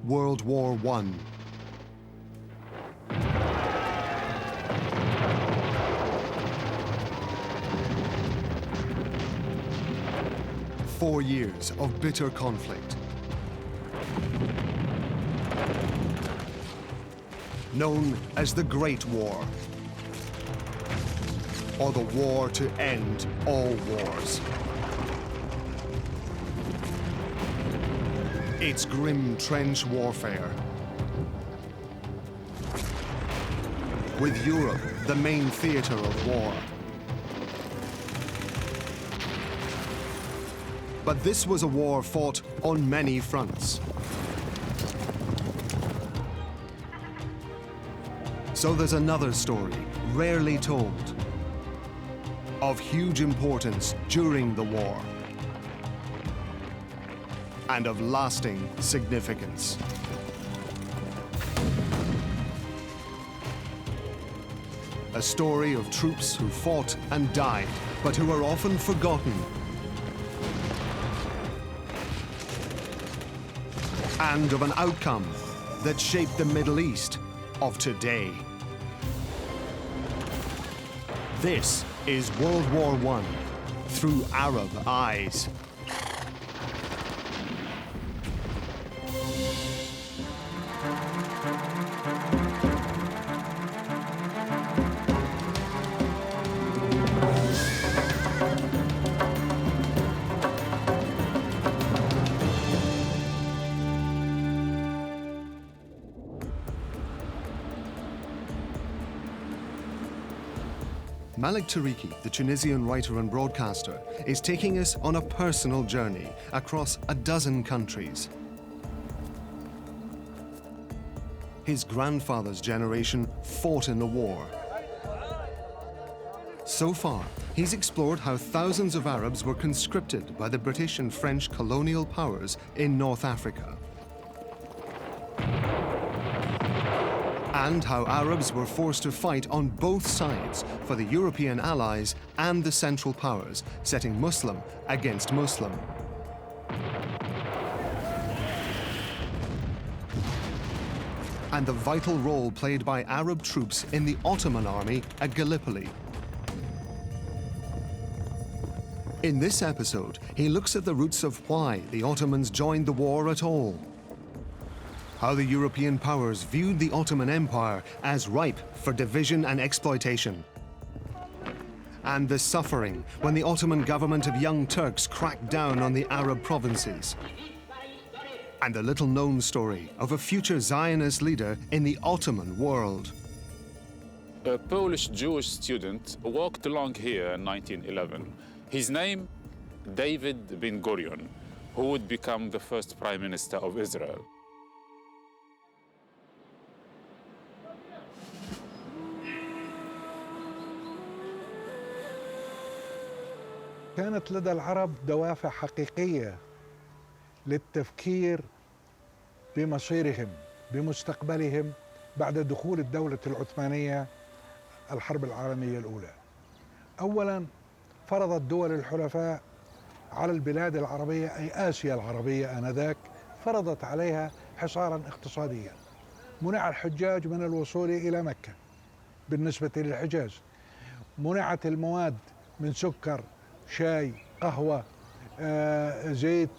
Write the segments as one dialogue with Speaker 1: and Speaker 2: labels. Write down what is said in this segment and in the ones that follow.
Speaker 1: World War I. Four years of bitter conflict. Known as the Great War, or the war to end all wars. It's grim trench warfare, with Europe the main theater of war. But this was a war fought on many fronts. So there's another story, rarely told, of huge importance during the war and of lasting significance. A story of troops who fought and died, but who are often forgotten. And of an outcome that shaped the Middle East of today. This is World War I through Arab eyes. Malik Tariki, the Tunisian writer and broadcaster, is taking us on a personal journey across a dozen countries. His grandfather's generation fought in the war. So far, he's explored how thousands of Arabs were conscripted by the British and French colonial powers in North Africa, and how Arabs were forced to fight on both sides for the European allies and the Central Powers, setting Muslim against Muslim. And the vital role played by Arab troops in the Ottoman army at Gallipoli. In this episode, he looks at the roots of why the Ottomans joined the war at all, how the European powers viewed the Ottoman Empire as ripe for division and exploitation, and the suffering when the Ottoman government of Young Turks cracked down on the Arab provinces, and the little-known story of a future Zionist leader in the Ottoman world.
Speaker 2: A Polish Jewish student walked along here in 1911. His name, David Ben-Gurion, who would become the first Prime Minister of Israel.
Speaker 3: كانت لدى العرب دوافع حقيقية للتفكير بمصيرهم بمستقبلهم بعد دخول الدولة العثمانية الحرب العالمية الأولى. أولاً فرضت دول الحلفاء على البلاد العربية أي آسيا العربية آنذاك، فرضت عليها حصاراً اقتصادياً. منع الحجاج من الوصول إلى مكة بالنسبة للحجاز. منعت المواد من سكر، شاي، قهوة، زيت،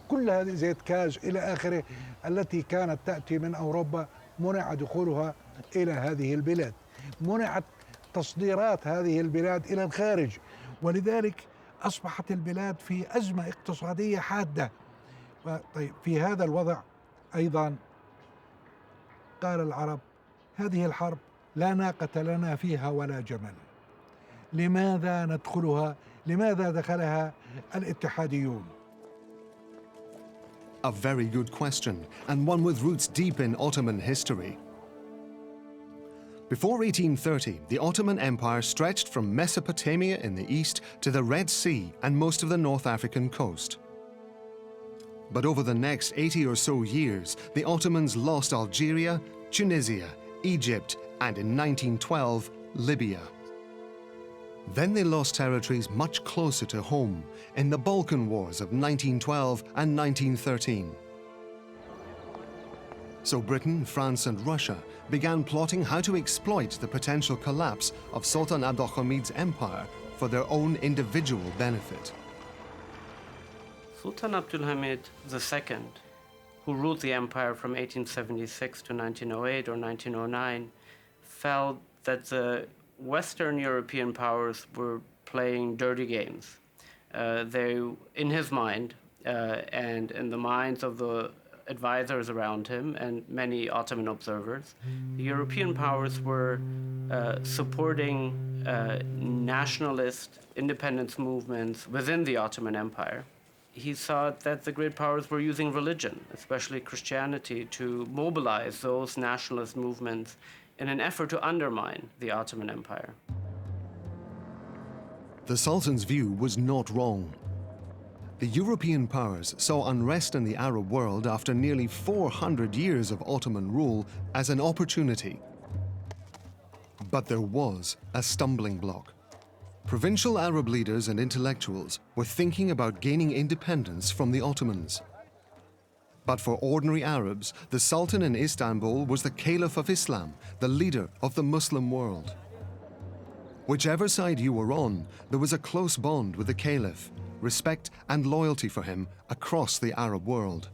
Speaker 3: كل هذه زيت كاز إلى آخره التي كانت تأتي من أوروبا، منع دخولها إلى هذه البلاد. منعت تصديرات هذه البلاد إلى الخارج، ولذلك أصبحت البلاد في أزمة اقتصادية حادة. طيب في هذا الوضع أيضا قال العرب: هذه الحرب لا ناقة لنا فيها ولا جمل، لماذا ندخلها؟ لماذا دخلها الاتحاديون؟
Speaker 1: A very good question, and one with roots deep in Ottoman history. Before 1830, the Ottoman Empire stretched from Mesopotamia in the east to the Red Sea and most of the North African coast. But over the next 80 or so years, the Ottomans lost Algeria, Tunisia, Egypt, and in 1912, Libya. Then they lost territories much closer to home in the Balkan Wars of 1912 and 1913. So Britain, France, and Russia began plotting how to exploit the potential collapse of Sultan Abdülhamid's empire for their own individual benefit.
Speaker 4: Sultan Abdülhamid II, who ruled the empire from 1876 to 1908 or 1909, felt that the Western European powers were playing dirty games. In his mind, and in the minds of the advisors around him and many Ottoman observers, the European powers were supporting nationalist independence movements within the Ottoman Empire. He saw that the great powers were using religion, especially Christianity, to mobilize those nationalist movements in an effort to undermine the Ottoman Empire.
Speaker 1: The Sultan's view was not wrong. The European powers saw unrest in the Arab world after nearly 400 years of Ottoman rule as an opportunity. But there was a stumbling block. Provincial Arab leaders and intellectuals were thinking about gaining independence from the Ottomans. But for ordinary Arabs, the Sultan in Istanbul was the Caliph of Islam, the leader of the Muslim world. Whichever side you were on, there was a close bond with the Caliph, respect and loyalty for him across the Arab world.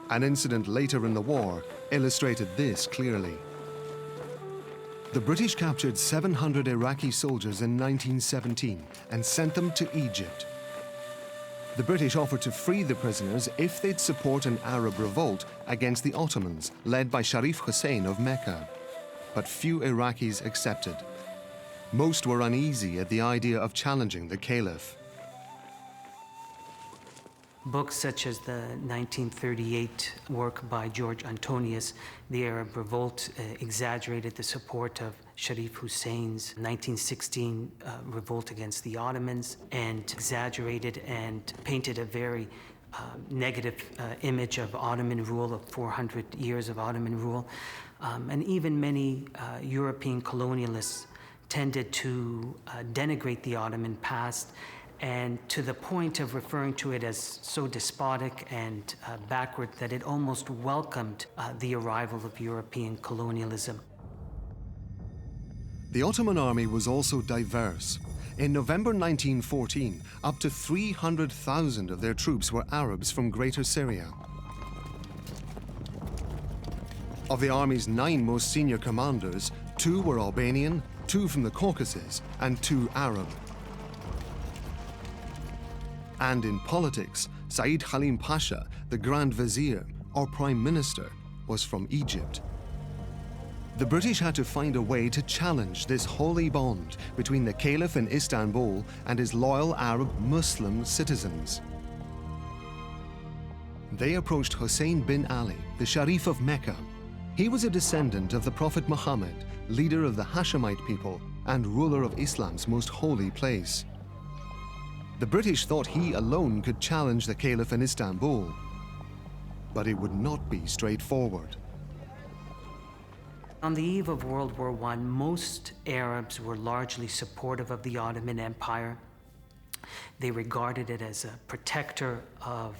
Speaker 1: An incident later in the war illustrated this clearly. The British captured 700 Iraqi soldiers in 1917 and sent them to Egypt. The British offered to free the prisoners if they'd support an Arab revolt against the Ottomans, led by Sharif Hussein of Mecca. But few Iraqis accepted. Most were uneasy at the idea of challenging the Caliph.
Speaker 5: Books such as the 1938 work by George Antonius, The Arab Revolt, exaggerated the support of Sharif Hussein's 1916 revolt against the Ottomans, and exaggerated and painted a very negative image of Ottoman rule, of 400 years of Ottoman rule. And even many European colonialists tended to denigrate the Ottoman past, and to the point of referring to it as so despotic and backward that it almost welcomed the arrival of European colonialism.
Speaker 1: The Ottoman army was also diverse. In November 1914, up to 300,000 of their troops were Arabs from Greater Syria. Of the army's 9 most senior commanders, 2 were Albanian, 2 from the Caucasus, and 2 Arab. And in politics, Said Halim Pasha, the Grand Vizier, or Prime Minister, was from Egypt. The British had to find a way to challenge this holy bond between the Caliph in Istanbul and his loyal Arab Muslim citizens. They approached Hussein bin Ali, the Sharif of Mecca. He was a descendant of the Prophet Muhammad, leader of the Hashemite people and ruler of Islam's most holy place. The British thought he alone could challenge the Caliph in Istanbul, but it would not be straightforward.
Speaker 5: On the eve of World War I, most Arabs were largely supportive of the Ottoman Empire. They regarded it as a protector of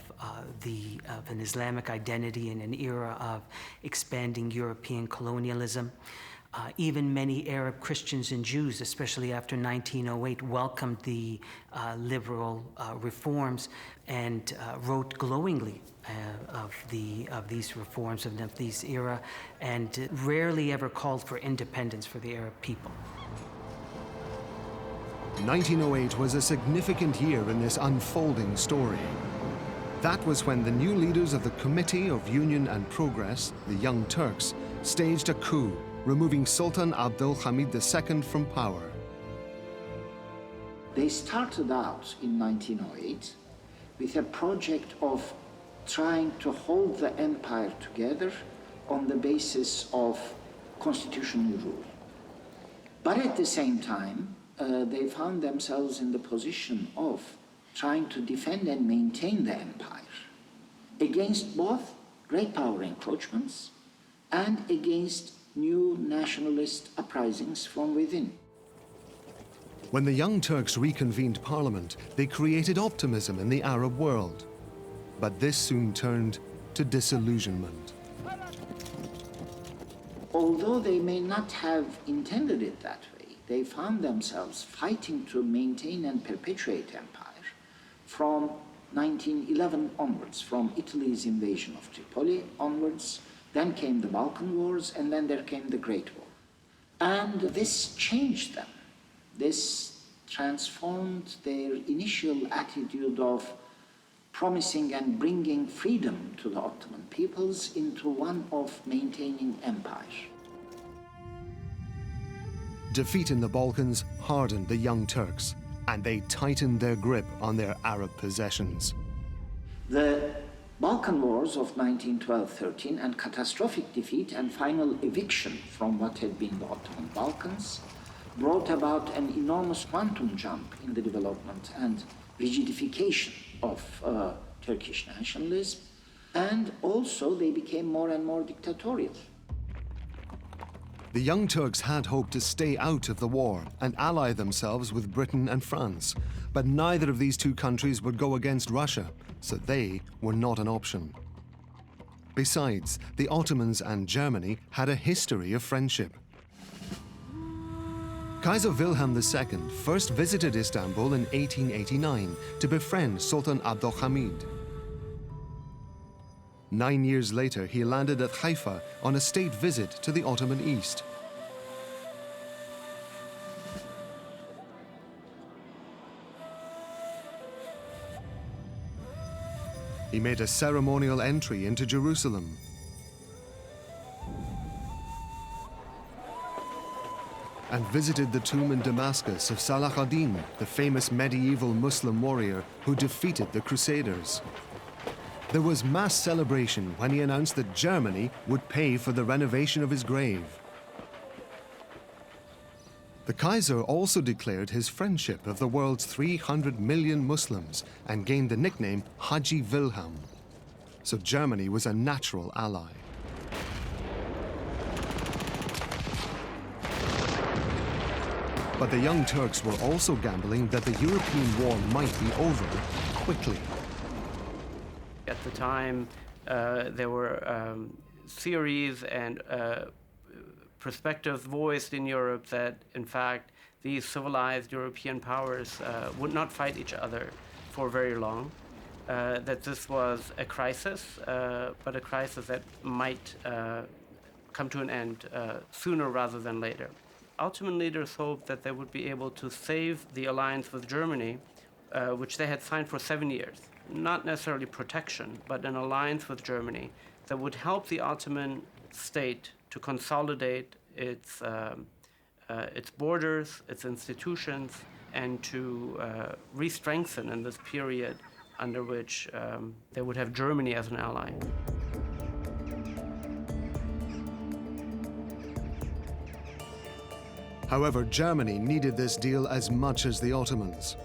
Speaker 5: an Islamic identity in an era of expanding European colonialism. Even many Arab Christians and Jews, especially after 1908, welcomed the liberal reforms and wrote glowingly of these reforms and of these era, and rarely ever called for independence for the Arab people.
Speaker 1: 1908 was a significant year in this unfolding story. That was when the new leaders of the Committee of Union and Progress, the Young Turks, staged a coup, removing Sultan Abdülhamid II from power.
Speaker 6: They started out in 1908 with a project of trying to hold the empire together on the basis of constitutional rule. But at the same time, they found themselves in the position of trying to defend and maintain the empire against both great power encroachments and against new nationalist uprisings from within.
Speaker 1: When the Young Turks reconvened parliament, they created optimism in the Arab world. But this soon turned to disillusionment.
Speaker 6: Although they may not have intended it that way, they found themselves fighting to maintain and perpetuate empire from 1911 onwards, from Italy's invasion of Tripoli onwards. Then came the Balkan Wars, and then there came the Great War. And this changed them. This transformed their initial attitude of promising and bringing freedom to the Ottoman peoples into one of maintaining empire.
Speaker 1: Defeat in the Balkans hardened the Young Turks, and they tightened their grip on their Arab possessions.
Speaker 6: The Balkan Wars of 1912-13 and catastrophic defeat and final eviction from what had been the Ottoman Balkans brought about an enormous quantum jump in the development and rigidification of Turkish nationalism, and also they became more and more dictatorial.
Speaker 1: The Young Turks had hoped to stay out of the war and ally themselves with Britain and France, but neither of these two countries would go against Russia, so they were not an option. Besides, the Ottomans and Germany had a history of friendship. Kaiser Wilhelm II first visited Istanbul in 1889 to befriend Sultan Abdülhamid. 9 years later, he landed at Haifa on a state visit to the Ottoman East. He made a ceremonial entry into Jerusalem. And visited the tomb in Damascus of Salah ad-Din, the famous medieval Muslim warrior who defeated the Crusaders. There was mass celebration when he announced that Germany would pay for the renovation of his grave. The Kaiser also declared his friendship of the world's 300 million Muslims and gained the nickname Haji Wilhelm. So Germany was a natural ally. But the Young Turks were also gambling that the European war might be over quickly.
Speaker 4: At the time, there were theories and perspectives voiced in Europe that, in fact, these civilized European powers would not fight each other for very long, that this was a crisis, but a crisis that might come to an end sooner rather than later. Ottoman leaders hoped that they would be able to save the alliance with Germany, which they had signed for 7 years. Not necessarily protection, but an alliance with Germany that would help the Ottoman state to consolidate its borders, its institutions, and to re-strengthen in this period under which they would have Germany as an ally.
Speaker 1: However, Germany needed this deal as much as the Ottomans.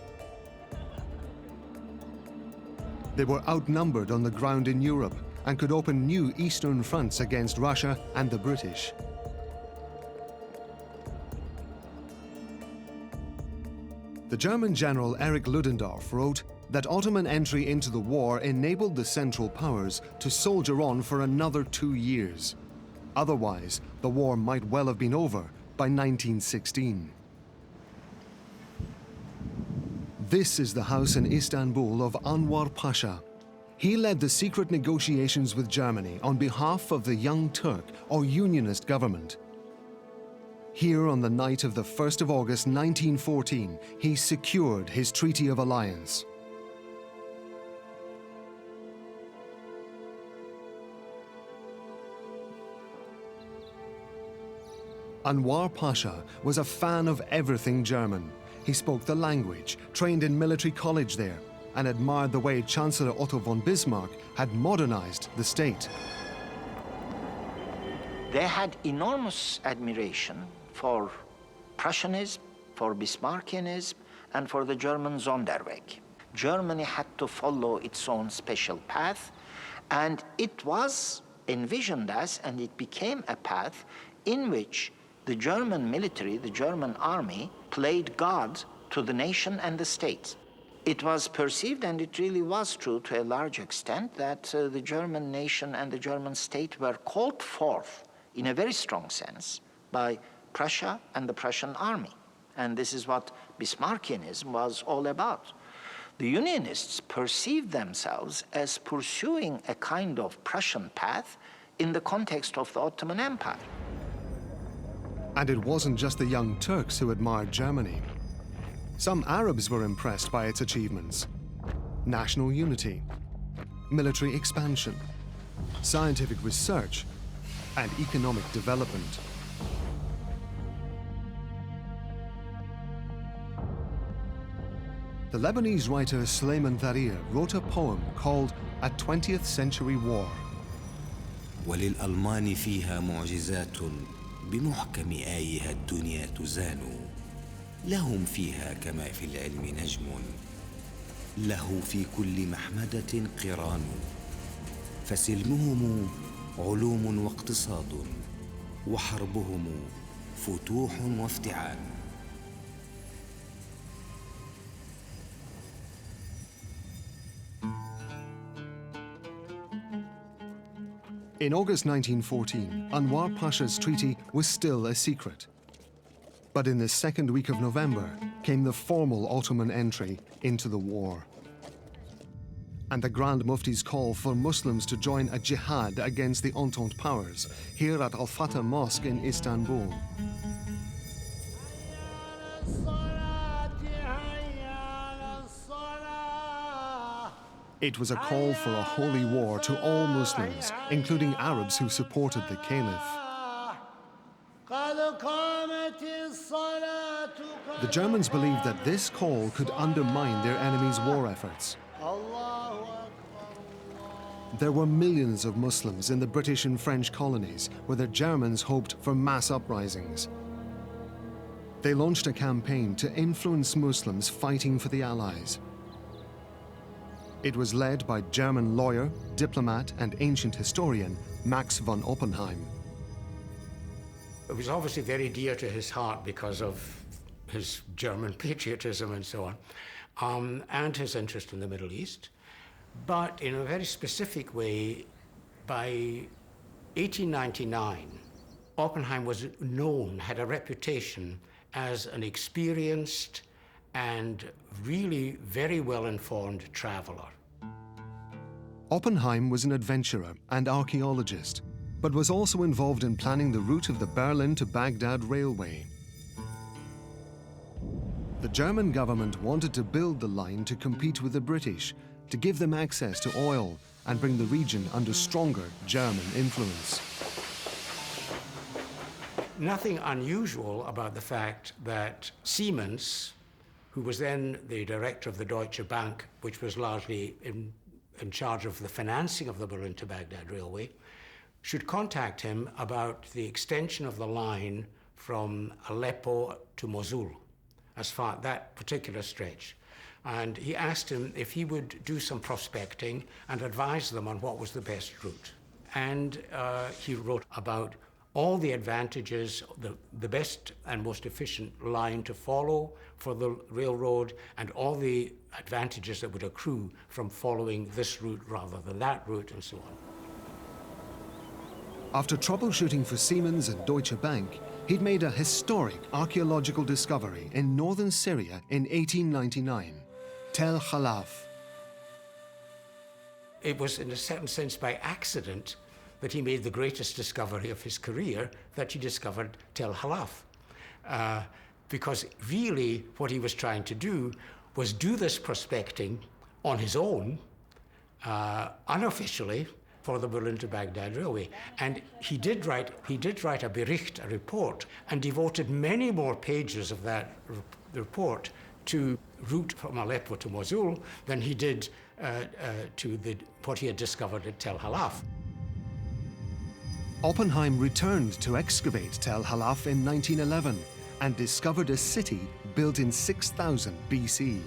Speaker 1: They were outnumbered on the ground in Europe and could open new eastern fronts against Russia and the British. The German general Erich Ludendorff wrote that Ottoman entry into the war enabled the Central Powers to soldier on for another 2 years. Otherwise, the war might well have been over by 1916. This is the house in Istanbul of Anwar Pasha. He led the secret negotiations with Germany on behalf of the Young Turk or Unionist government. Here on the night of the 1st of August 1914, he secured his Treaty of Alliance. Anwar Pasha was a fan of everything German. He spoke the language, trained in military college there, and admired the way Chancellor Otto von Bismarck had modernized the state.
Speaker 6: They had enormous admiration for Prussianism, for Bismarckianism, and for the German Sonderweg. Germany had to follow its own special path, and it was envisioned as, and it became a path in which the German military, the German army, played God to the nation and the state. It was perceived, and it really was true to a large extent, that the German nation and the German state were called forth in a very strong sense by Prussia and the Prussian army. And this is what Bismarckianism was all about. The Unionists perceived themselves as pursuing a kind of Prussian path in the context of the Ottoman Empire.
Speaker 1: And it wasn't just the young Turks who admired Germany. Some Arabs were impressed by its achievements. National unity, military expansion, scientific research, and economic development. The Lebanese writer Suleyman Tharir wrote a poem called A 20th Century War.
Speaker 7: وللألمان فيها معجزات بمحكم آيها الدنيا تزان لهم فيها كما في العلم نجم له في كل محمدة قران فسلمهم علوم واقتصاد وحربهم فتوح وافتعال.
Speaker 1: In August 1914, Anwar Pasha's treaty was still a secret. But in the second week of November came the formal Ottoman entry into the war. And the Grand Mufti's call for Muslims to join a jihad against the Entente powers here at Al-Fatah Mosque in Istanbul. It was a call for a holy war to all Muslims, including Arabs who supported the Caliph. The Germans believed that this call could undermine their enemies' war efforts. There were millions of Muslims in the British and French colonies where the Germans hoped for mass uprisings. They launched a campaign to influence Muslims fighting for the Allies. It was led by German lawyer, diplomat, and ancient historian Max von Oppenheim.
Speaker 8: It was obviously very dear to his heart because of his German patriotism and so on, and his interest in the Middle East. But in a very specific way, by 1899, Oppenheim was known, had a reputation as an experienced and really very well-informed traveler.
Speaker 1: Oppenheim was an adventurer and archaeologist, but was also involved in planning the route of the Berlin to Baghdad railway. The German government wanted to build the line to compete with the British, to give them access to oil and bring the region under stronger German influence.
Speaker 8: Nothing unusual about the fact that Siemens, who was then the director of the Deutsche Bank, which was largely in charge of the financing of the Berlin to Baghdad railway, should contact him about the extension of the line from Aleppo to Mosul, as far that particular stretch. And he asked him if he would do some prospecting and advise them on what was the best route. And he wrote about all the advantages, the best and most efficient line to follow for the railroad, and all the advantages that would accrue from following this route rather than that route, and so on.
Speaker 1: After troubleshooting for Siemens and Deutsche Bank, he'd made a historic archaeological discovery in northern Syria in 1899, Tel Khalaf.
Speaker 8: It was, in a certain sense, by accident that he made the greatest discovery of his career, that he discovered Tel Khalaf. Because really what he was trying to do was do this prospecting on his own, unofficially, for the Berlin to Baghdad railway. And he did write a Bericht, a report, and devoted many more pages of that report to route from Aleppo to Mosul than he did to what he had discovered at Tel Khalaf.
Speaker 1: Oppenheim returned to excavate Tel Khalaf in 1911 and discovered a city built in 6000 BC.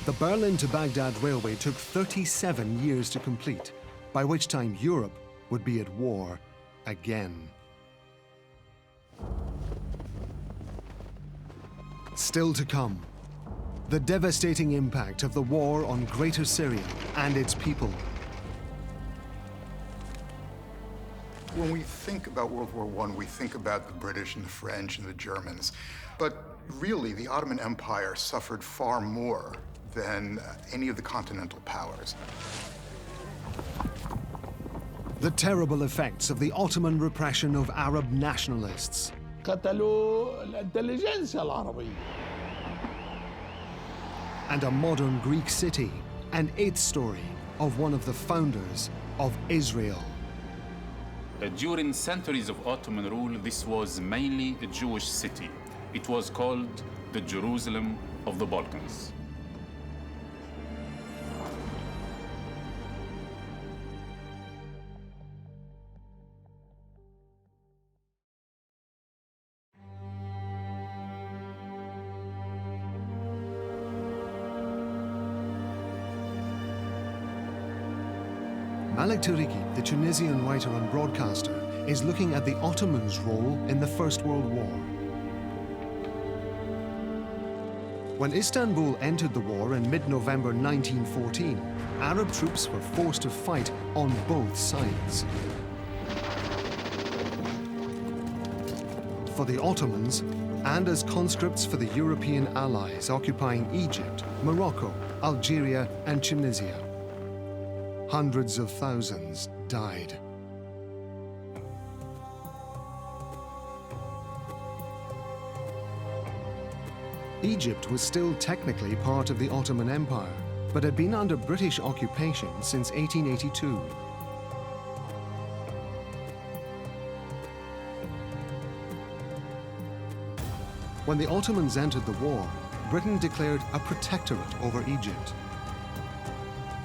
Speaker 1: The Berlin to Baghdad railway took 37 years to complete, by which time Europe would be at war again. Still to come, the devastating impact of the war on Greater Syria and its people.
Speaker 9: When we think about World War I, we think about the British and the French and the Germans. But really, the Ottoman Empire suffered far more than any of the continental powers.
Speaker 1: The terrible effects of the Ottoman repression of Arab nationalists.
Speaker 10: قتلوا الانتليجنسيا العربية.
Speaker 1: And a modern Greek city, and its story of one of the founders of Israel.
Speaker 2: During centuries of Ottoman rule, this was mainly a Jewish city. It was called the Jerusalem of the Balkans.
Speaker 1: Malik Tariki, the Tunisian writer and broadcaster, is looking at the Ottomans' role in the First World War. When Istanbul entered the war in mid-November 1914, Arab troops were forced to fight on both sides. For the Ottomans, and as conscripts for the European allies occupying Egypt, Morocco, Algeria, and Tunisia, hundreds of thousands died. Egypt was still technically part of the Ottoman Empire, but had been under British occupation since 1882. When the Ottomans entered the war, Britain declared a protectorate over Egypt.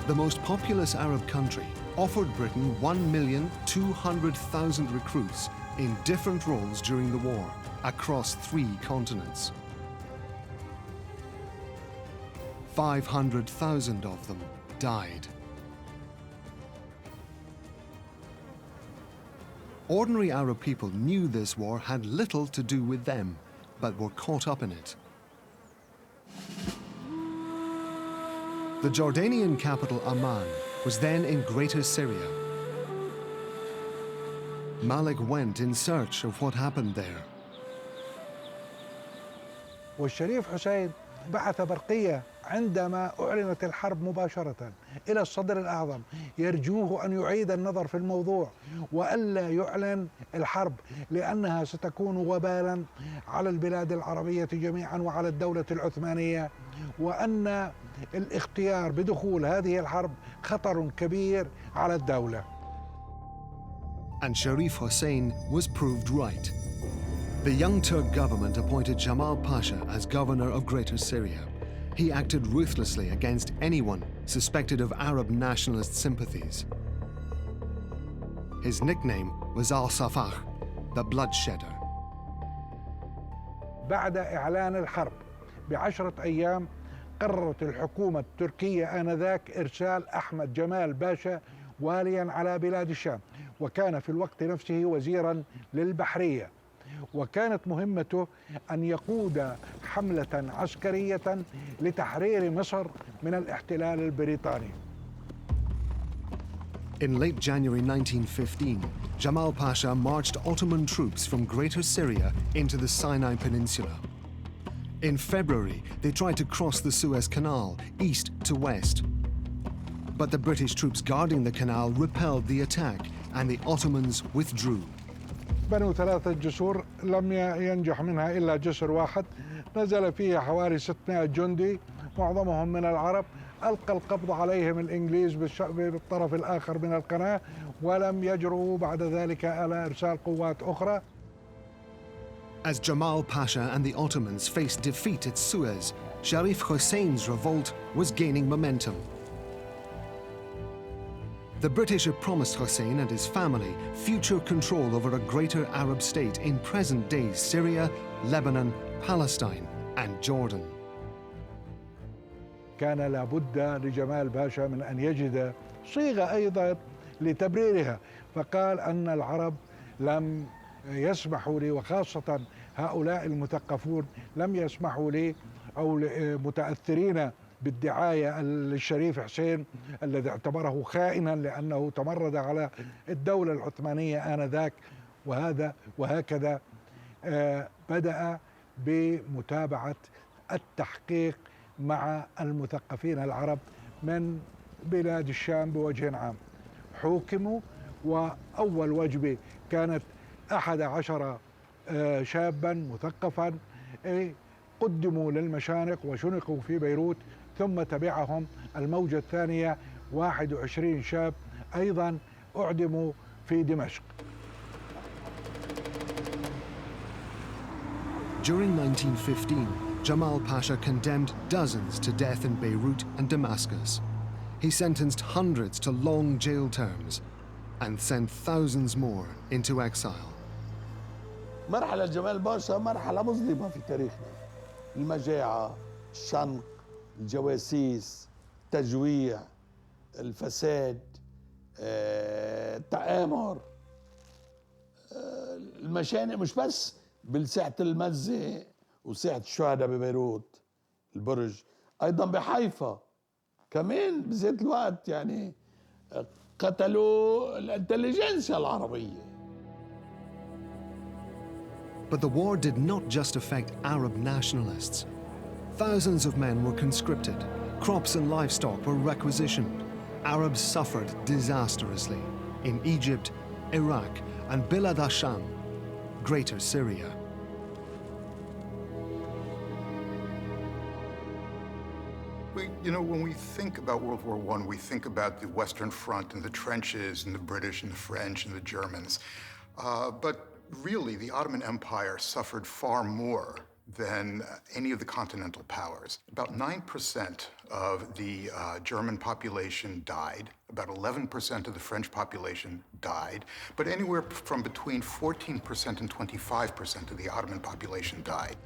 Speaker 1: The most populous Arab country offered Britain 1,200,000 recruits in different roles during the war, across 3 continents. 500,000 of them died. Ordinary Arab people knew this war had little to do with them, but were caught up in it. The Jordanian capital Amman was then in Greater Syria. Malik went in search of what happened there.
Speaker 3: والشريف حسين بعث برقية عندما أعلنت الحرب مباشرة إلى الصدر الأعظم يرجوه أن يعيد النظر في الموضوع وألا يعلن الحرب لأنها ستكون وبالا على البلاد العربية جميعا وعلى الدولة العثمانية، وأن الاختيار بدخول هذه الحرب خطر كبير على الدولة.
Speaker 1: And Sharif Hussein was proved right. The young Turk government appointed Jamal Pasha as governor of Greater Syria. He acted ruthlessly against anyone suspected of Arab nationalist sympathies. His nickname was Al-Safah, the bloodshedder.
Speaker 3: بعد إعلان الحرب ب10 أيام قررت الحكومة التركية آنذاك إرسال أحمد جمال باشا واليا على بلاد الشام، وكان في الوقت نفسه وزيرا للبحرية، وكانت مهمته أن يقود حملة عسكرية لتحرير مصر من الاحتلال البريطاني.
Speaker 1: In late January 1915, Jamal Pasha marched Ottoman troops from Greater Syria into the Sinai Peninsula. In February, they tried to cross the Suez Canal, east to west. But the British troops guarding the canal repelled the attack, and the Ottomans withdrew.
Speaker 3: بنوا 3 جسور لم ينجح منها إلا جسر واحد نزل فيه حوالي 600 جندي معظمهم من العرب. ألقى القبض عليهم الإنجليز بالطرف الآخر من القناة ولم يجرؤوا بعد ذلك على إرسال قوات أخرى.
Speaker 1: As Jamal Pasha and the Ottomans faced defeat at Suez, Sharif Hussein's revolt was gaining momentum. The British had promised Hussein and his family future control over a greater Arab state in present-day Syria, Lebanon, Palestine, and Jordan.
Speaker 3: كان لابد لجمال باشا من أن يجد صيغة أيضا لتبريرها، فقال أن العرب لم يسمحوا لي، وخاصة هؤلاء المثقفون لم يسمحوا لي أو متأثرين بالدعاية للشريف حسين الذي اعتبره خائنا لأنه تمرد على الدولة العثمانية آنذاك، وهكذا بدأ بمتابعة التحقيق مع المثقفين العرب من بلاد الشام بوجه عام. حوكموا، وأول وجبة كانت 11 شابا مثقفا قدموا للمشانق وشنقوا في بيروت، ثم تبعهم الموجة الثانية 21 شاب أيضا أعدموا في دمشق.
Speaker 1: During 1915, Jamal Pasha condemned dozens to death in Beirut and Damascus. He sentenced hundreds to long jail terms and sent thousands more into exile.
Speaker 10: مرحلة جمال باشا مرحلة مظلمة في تاريخنا. المجاعة، الشنق، الجواسيس، التجويع، الفساد، التآمر، المشانق مش بس بالساحة المزة وساحة الشهداء ببيروت البرج، أيضا بحيفا كمان بذات الوقت يعني قتلوا الانتليجنسيا العربية.
Speaker 1: But the war did not just affect Arab nationalists. Thousands of men were conscripted. Crops and livestock were requisitioned. Arabs suffered disastrously in Egypt, Iraq, and Bilad Asham, Greater Syria.
Speaker 9: You know, when we think about World War I, we think about the Western Front and the trenches and the British and the French and the Germans. But really, the Ottoman Empire suffered far more than any of the continental powers. About 9% of the German population died, about 11% of the French population died, but anywhere from between 14% and 25% of the Ottoman population died.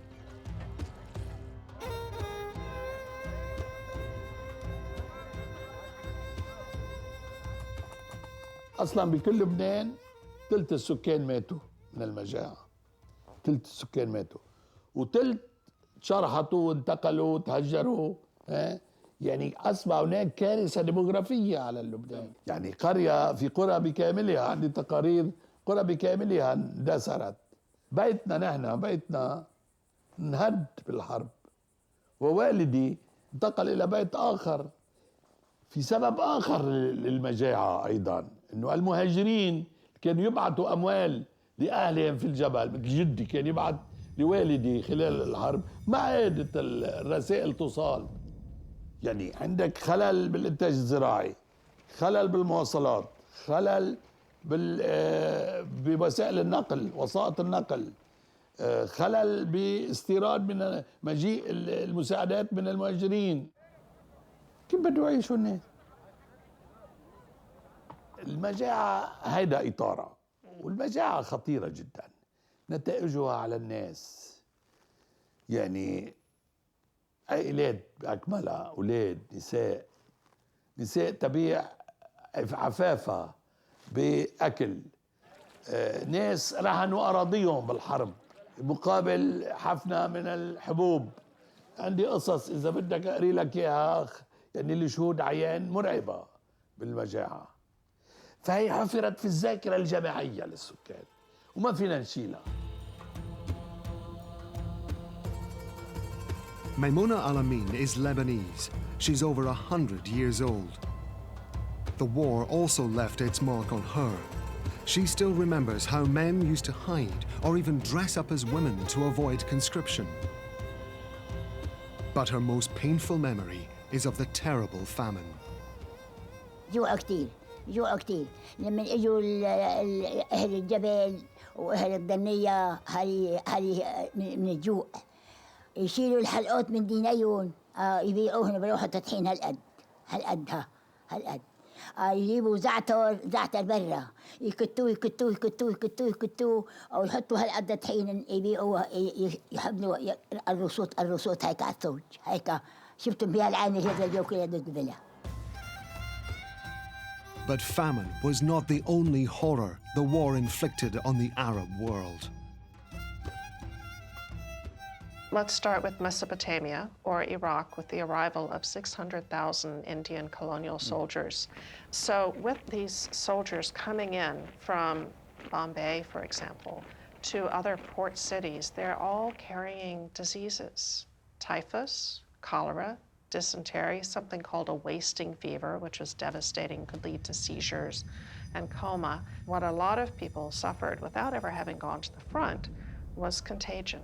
Speaker 10: أصلاً بكل لبنان ثلث السكان ماتوا من المجاعة، ثلث السكان ماتوا، وثلث شرحطوا وانتقلوا وتهجروا. يعني أصبح هناك كارثة ديموغرافية على لبنان. يعني قرية في قرى بكاملها، عندي تقارير قرى بكاملها اندثرت. بيتنا انهد بالحرب، ووالدي انتقل إلى بيت آخر في سبب آخر للمجاعة أيضاً، إنه المهاجرين كانوا يبعثوا أموال لأهلهم في الجبل. مثل جدي كان يبعث لوالدي خلال الحرب، ما عادت الرسائل توصل. يعني عندك خلل بالإنتاج الزراعي، خلل بالمواصلات، خلل بوسائل النقل، وسائط النقل، خلل باستيراد من مجيء المساعدات من المهاجرين. كيف بده يعيشوا الناس؟ المجاعة هيدا إطارة، والمجاعة خطيرة جدا، نتائجها على الناس. يعني عائلات بأكملها، أولاد، نساء تبيع عفافة بأكل، ناس رهنوا أراضيهم بالحرب مقابل حفنة من الحبوب. عندي قصص إذا بدك أقري لك إياها، يعني لشهود عيان مرعبة بالمجاعة. فهي حفرت في الذاكرة الجماعية للسكان وما فينا نشيلها.
Speaker 1: Maimouna Al-Amin is Lebanese. She's over 100 years old. The war also left its mark on her. She still remembers how men used to hide or even dress up as women to avoid conscription. But her most painful memory is of the terrible famine.
Speaker 11: جوع كتير لما اجوا اهل الجبل واهل الضنيه هذه من الجوع، يشيلوا الحلقات من دينيهم يبيعوهن بروحوا تطحين هالقد يجيبوا زعتر برا، يكتوه او يحطوا هالقد طحين يبيعوها، يحملوا الرصوص هيك على الثلج هيك. شفتم بها العين هذا الجو كله قبلها.
Speaker 1: But famine was not the only horror the war inflicted on the Arab world.
Speaker 12: Let's start with Mesopotamia, or Iraq, with the arrival of 600,000 Indian colonial soldiers. So with these soldiers coming in from Bombay, for example, to other port cities, they're all carrying diseases: typhus, cholera, dysentery, something called a wasting fever, which was devastating, could lead to seizures and coma. What a lot of people suffered without ever having gone to the front was contagion.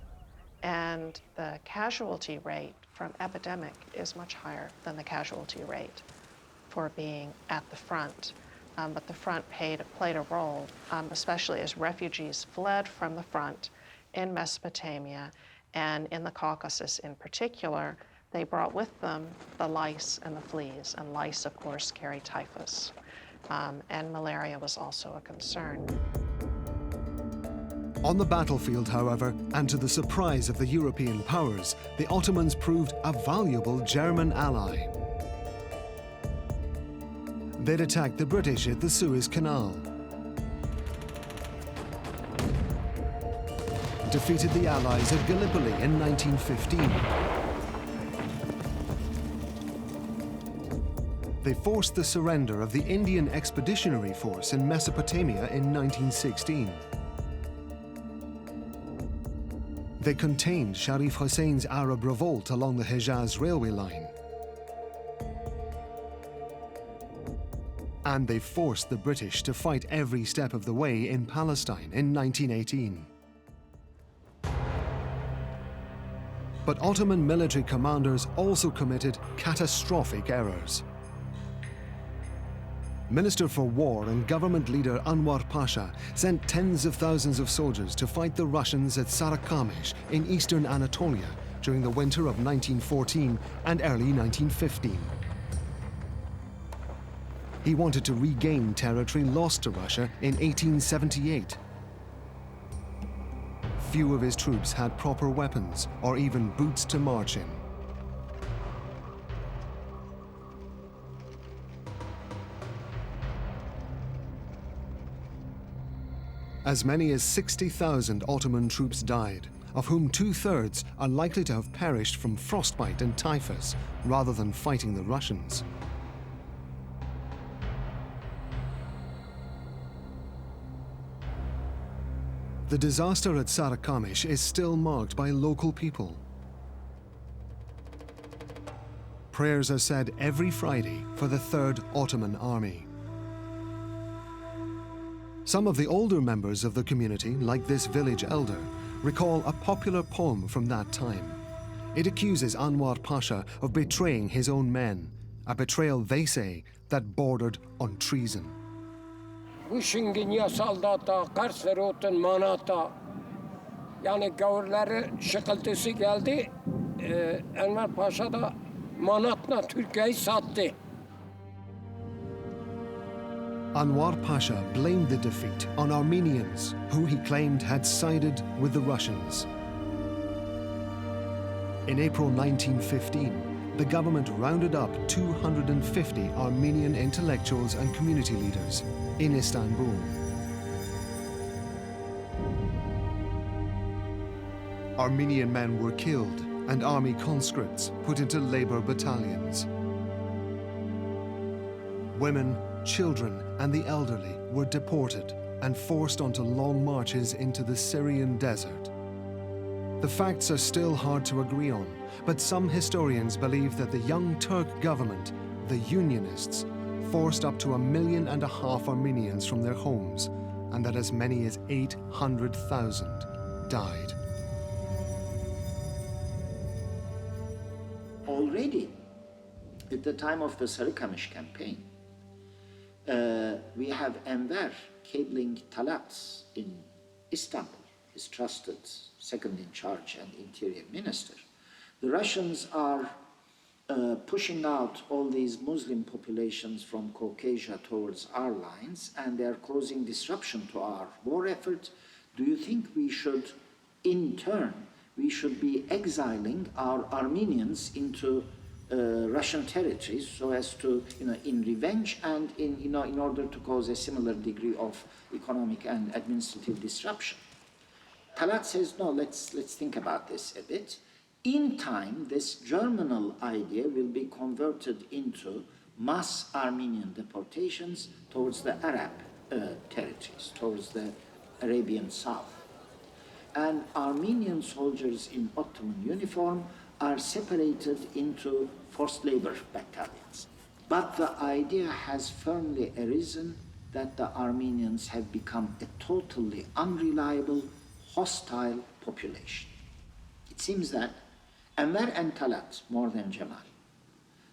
Speaker 12: And the casualty rate from epidemic is much higher than the casualty rate for being at the front. But the front played a role, especially as refugees fled from the front in Mesopotamia and in the Caucasus in particular. They brought with them the lice and the fleas, and lice, of course, carry typhus. And malaria was also a concern.
Speaker 1: On the battlefield, however, and to the surprise of the European powers, the Ottomans proved a valuable German ally. They'd attacked the British at the Suez Canal, defeated the Allies at Gallipoli in 1915. They forced the surrender of the Indian Expeditionary Force in Mesopotamia in 1916. They contained Sharif Hussein's Arab revolt along the Hejaz railway line. And they forced the British to fight every step of the way in Palestine in 1918. But Ottoman military commanders also committed catastrophic errors. Minister for War and government leader Anwar Pasha sent tens of thousands of soldiers to fight the Russians at Sarıkamış in eastern Anatolia during the winter of 1914 and early 1915. He wanted to regain territory lost to Russia in 1878. Few of his troops had proper weapons or even boots to march in. As many as 60,000 Ottoman troops died, of whom 2/3 are likely to have perished from frostbite and typhus rather than fighting the Russians. The disaster at Sarıkamış is still marked by local people. Prayers are said every Friday for the 3rd Ottoman Army. Some of the older members of the community, like this village elder, recall a popular poem from that time. It accuses Anwar Pasha of betraying his own men, a betrayal, they say, that bordered on treason.
Speaker 13: Wishingin ya soldata, karsverotun manata. Yani gavurları şıkıltısı geldi. Enver Paşa da manatla Türkiye'yi sattı.
Speaker 1: Anwar Pasha blamed the defeat on Armenians, who he claimed had sided with the Russians. In April 1915, the government rounded up 250 Armenian intellectuals and community leaders in Istanbul. Armenian men were killed and army conscripts put into labor battalions. Women, children, and the elderly were deported and forced onto long marches into the Syrian desert. The facts are still hard to agree on, but some historians believe that the young Turk government, the Unionists, forced up to 1.5 million Armenians from their homes, and that as many as 800,000 died.
Speaker 6: Already, at the time of the Sarıkamış campaign, we have Enver cabling Talat in Istanbul, his trusted second in charge and interior minister. The Russians are pushing out all these Muslim populations from Caucasia towards our lines, and they are causing disruption to our war effort. Do you think we should, in turn, we should be exiling our Armenians into Russian territories so as to, in revenge and in order to cause a similar degree of economic and administrative disruption? Talat says, no, let's think about this a bit. In time, this germinal idea will be converted into mass Armenian deportations towards the Arab territories, towards the Arabian South. And Armenian soldiers in Ottoman uniform are separated into forced labor battalions. But the idea has firmly arisen that the Armenians have become a totally unreliable, hostile population. It seems that Enver and Talat, more than Jamal,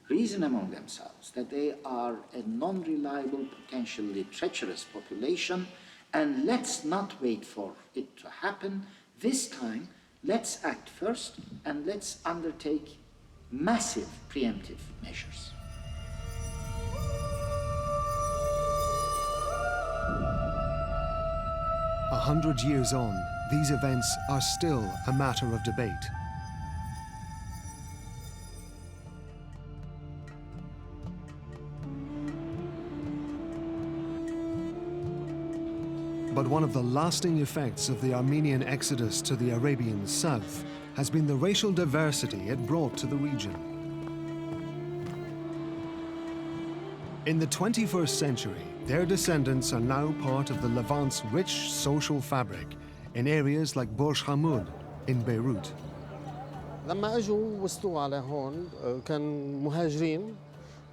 Speaker 6: reason among themselves that they are a non-reliable, potentially treacherous population, and let's not wait for it to happen. This time, let's act first and let's undertake massive preemptive measures.
Speaker 1: A 100 years on, these events are still a matter of debate. But one of the lasting effects of the Armenian exodus to the Arabian south has been the racial diversity it brought to the region. In the 21st century, their descendants are now part of the Levant's rich social fabric in areas like Burj Hamoud in Beirut.
Speaker 14: لما اجوا وصلوا على هون كان مهاجرين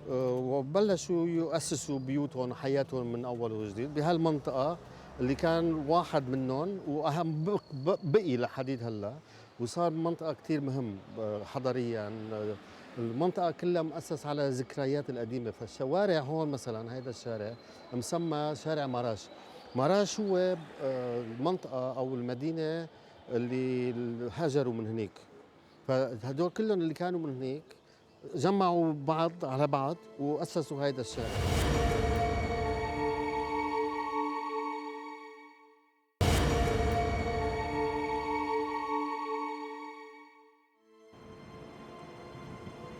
Speaker 14: وبلشوا يؤسسوا بيوتهم وحياتهم من اول وجديد بهالمنطقه اللي كان واحد منهم واهم بقي لحديد هلا وصار منطقه كثير مهم حضاريا. المنطقه كلها مؤسس على الذكريات القديمه، فالشوارع هون مثلا هيدا الشارع مسمى شارع مراش. مراش هو المنطقه او المدينه اللي هاجروا من هنيك، فهدول كلهم اللي كانوا من هنيك جمعوا بعض على بعض وأسسوا هيدا الشارع.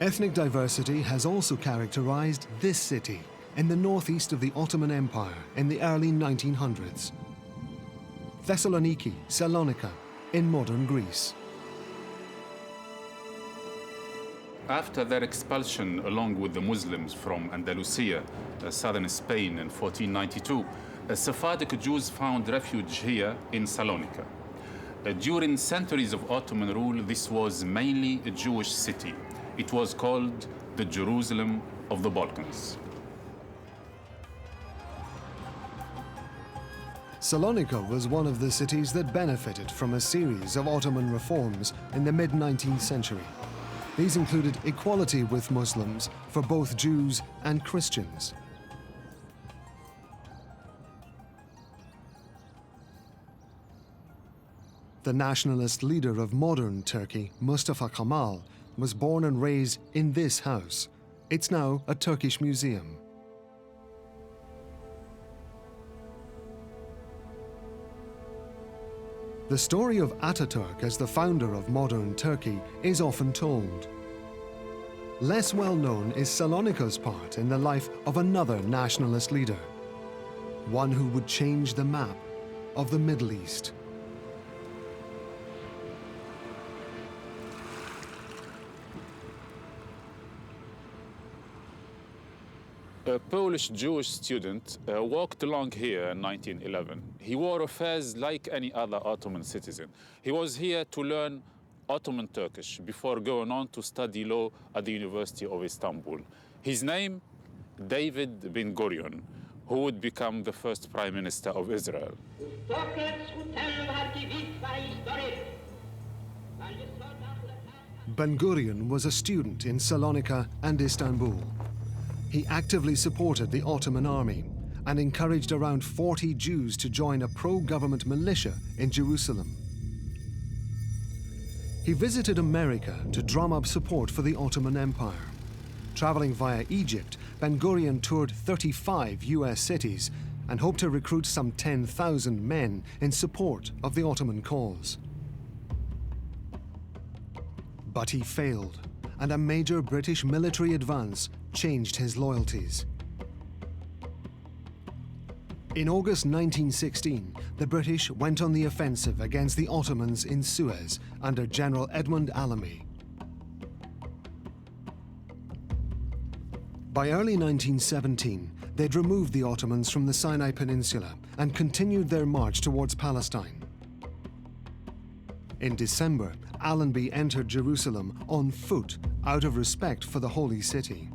Speaker 1: Ethnic diversity has also characterized this city in the northeast of the Ottoman Empire in the early 1900s. Thessaloniki, Salonika, in modern Greece.
Speaker 2: After their expulsion along with the Muslims from Andalusia, southern Spain in 1492, Sephardic Jews found refuge here in Salonika. During centuries of Ottoman rule, this was mainly a Jewish city. It was called the Jerusalem of the Balkans.
Speaker 1: Salonika was one of the cities that benefited from a series of Ottoman reforms in the mid-19th century. These included equality with Muslims for both Jews and Christians. The nationalist leader of modern Turkey, Mustafa Kemal, was born and raised in this house. It's now a Turkish museum. The story of Ataturk as the founder of modern Turkey is often told. Less well known is Salonika's part in the life of another nationalist leader, one who would change the map of the Middle East.
Speaker 2: A Polish Jewish student walked along here in 1911. He wore a fez like any other Ottoman citizen. He was here to learn Ottoman Turkish before going on to study law at the University of Istanbul. His name, David Ben Gurion, who would become the first Prime Minister of Israel.
Speaker 1: Ben Gurion was a student in Salonika and Istanbul. He actively supported the Ottoman army and encouraged around 40 Jews to join a pro-government militia in Jerusalem. He visited America to drum up support for the Ottoman Empire. Traveling via Egypt, Ben Gurion toured 35 US cities and hoped to recruit some 10,000 men in support of the Ottoman cause. But he failed, and a major British military advance changed his loyalties. In August 1916, the British went on the offensive against the Ottomans in Suez under General Edmund Allenby. By early 1917, they'd removed the Ottomans from the Sinai Peninsula and continued their march towards Palestine. In December, Allenby entered Jerusalem on foot out of respect for the Holy City.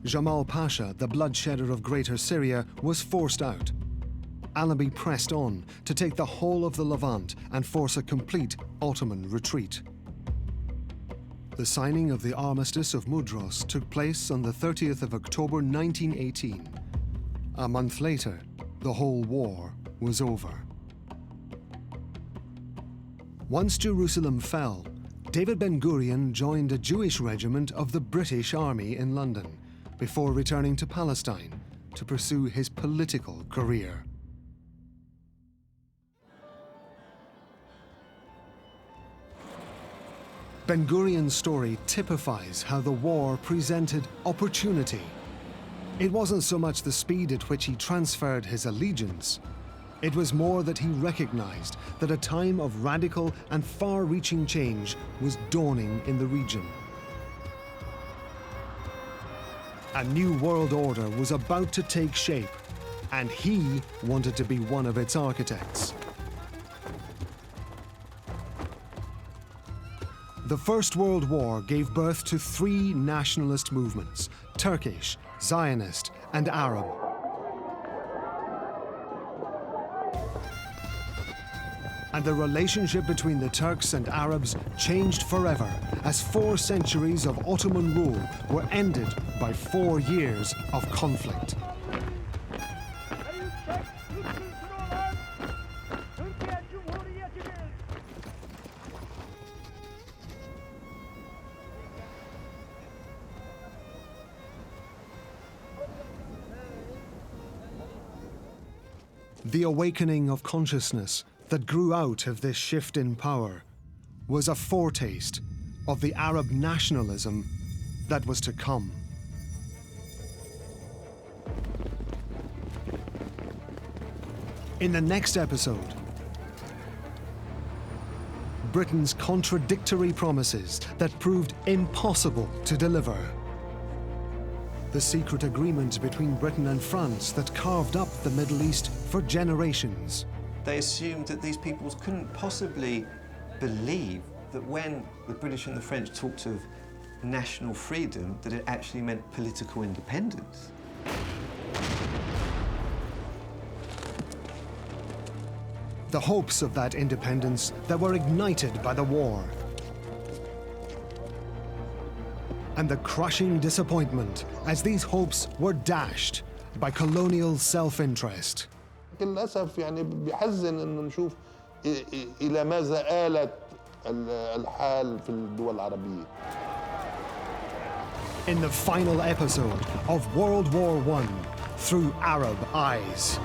Speaker 1: Jamal Pasha, the bloodshedder of Greater Syria, was forced out. Allenby pressed on to take the whole of the Levant and force a complete Ottoman retreat. The signing of the Armistice of Mudros took place on the 30th of October 1918. A month later, the whole war was over. Once Jerusalem fell, David Ben-Gurion joined a Jewish regiment of the British Army in London before returning to Palestine to pursue his political career. Ben-Gurion's story typifies how the war presented opportunity. It wasn't so much the speed at which he transferred his allegiance. It was more that he recognized that a time of radical and far-reaching change was dawning in the region. A new world order was about to take shape, and he wanted to be one of its architects. The First World War gave birth to three nationalist movements: Turkish, Zionist, and Arab. And the relationship between the Turks and Arabs changed forever as 4 centuries of Ottoman rule were ended by 4 years of conflict. The awakening of consciousness that grew out of this shift in power was a foretaste of the Arab nationalism that was to come. In the next episode, Britain's contradictory promises that proved impossible to deliver. The secret agreement between Britain and France that carved up the Middle East for generations.
Speaker 15: They assumed that these peoples couldn't possibly believe that when the British and the French talked of national freedom, that it actually meant political independence.
Speaker 1: The hopes of that independence that were ignited by the war. And the crushing disappointment as these hopes were dashed by colonial self-interest.
Speaker 10: للأسف يعني بيحزن إنه نشوف إلى ماذا آلت الحال في الدول العربية.
Speaker 1: In the final episode of World War I, Through Arab Eyes.